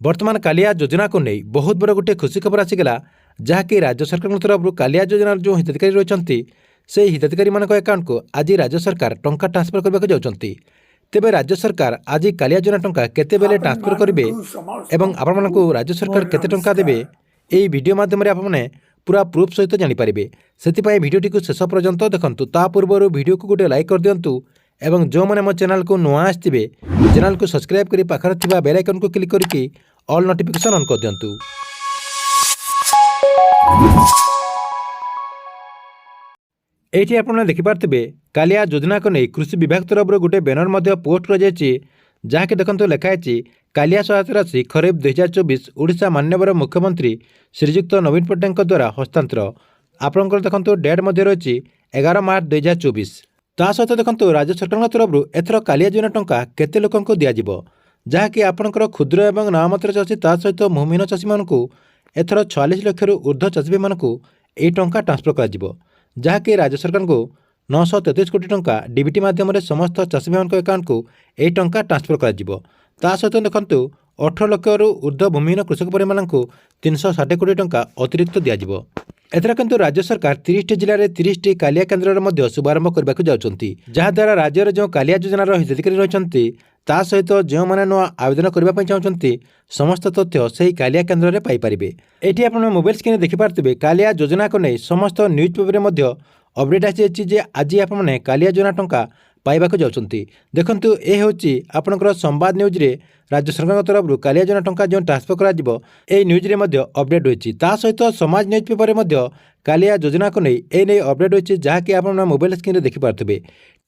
बर्तमान कालिया योजना को नहीं बहुत बड़ गोटे खुशी खबर आसीगला जहाँकि राज्य सरकार तरफ कालिया योजना जो हिताधिकारी रही से हिताधिकारी मान अकाउंट को आज राज्य सरकार टंका ट्रांसफर करने को जाउछंती। तेबे राज्य सरकार आज कालिया योजना टंका केते बेले ट्रांसफर करेंगे एवं आपण मानकु राज्य सरकार केते टंका देबे एई वीडियो माध्यम आपने पूरा प्रूफ सहित जानीपारे से भिडियोटी को शेष पर्यंत देखंतु। ता पूर्व वीडियो को गोटे लाइक कर दिंतु एवं जो मैंने मो चैनल को नुआ आसथिबे चैनल को सब्सक्राइब करी पाखर थिबा बेल आइकन को क्लिक करके ऑल नोटिफिकेशन ऑन कर दिंतु। एठी आपने देखिपारे कालिया योजना को नहीं कृषि विभाग तरफ गोटे बैनर मध्य पोस्ट कर जहाँकि देखो लिखाई कालिया सहायता राशि खरीफ 2024 ओडिशा माननीय मुख्यमंत्री श्रीजुक्त नवीन पट्टनायक द्वारा हस्तांतर। आपंकर देखो डेट मध्य रही 11 मार्च 2024। ता सहित देखो राज्य सरकार तरफ एथर कालिया योजना टंका केते लोकंको दियाजिबो जहाँकि आपणकर क्षुद्र एवं नाममात्र चाषी ता सहित भूमिहीन चाषी मानकु एथर 46 लाख ऊर्ध्व चाषी मानकु एई टंका ट्रांसफर कर जहाँकि राज्य सरकार को 933 कोटी टंका डीबीटी माध्यम समस्त चाषी भाई अकाउंट को यह टंका ट्रांसफर कर सहित देखु 18 लाख ऊर्ध्व भूमिहीन कृषक परिवार को 360 कोटी टंका अतिरिक्त दिज्व। एथर किंतु राज्य सरकार 30 जिले में 30 कालिया केन्द्र शुभारंभ करने को जाउछंती जहाद्वारा राज्यर जो कालिया योजनार हिताधिकारी रही ता सहित जो मैंने नुआ आवेदन करने चाहते समस्त तथ्य से कालिया केन्द्र में पाइपर। ये आप मोबाइल स्क्रीन देखिपारे कालिया योजना को नहीं समस्त न्यूज पेपर अपडेट आसी आज आपने कालिया योजना टंका पाइबाक जाउछंती। देखंतु ए होची आपनकर संवाद न्यूज रे राज्य सरकार तरफ कालिया योजना टंका जो ट्रांसफर करा ए न्यूज रे मध्य अपडेट होईची। ता सहित समाज न्यूज पेपर रे मध्य कालिया योजना को नहीं ए नै अपडेट होईची जहाँकि आपन मोबाइल स्क्रीन रे देखि पारथबे।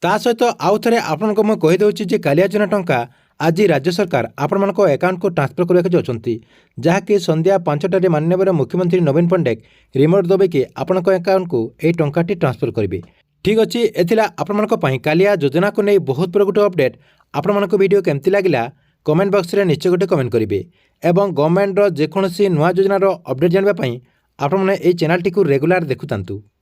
ता सहित आउ थरे आपनको म कहि दउची जे कालिया योजना टंका आज राज्य सरकार आपण मानको अकाउंट को ट्रांसफर करबाक जाउछंती जहाँकि संध्या 5टारे माननीय मुख्यमंत्री नवीन पट्टनायक रिमोट दबेके आपनक अकाउंट को ए टंकाटी ट्रांसफर करेंगे। ठीक अच्छे एथिला आपण कालिया योजना को नहीं बहुत बड़ गोटे अपडेट। आपण मानक वीडियो केमती लगिला कमेंट बॉक्स रे निश्चय गोटे कमेंट करेंगे एवं गवर्नमेंट रो जेकोसी नुआ योजनार अपडेट जानबा पई आपण माने ए चैनल टी को रेगुलर देखुतांतु।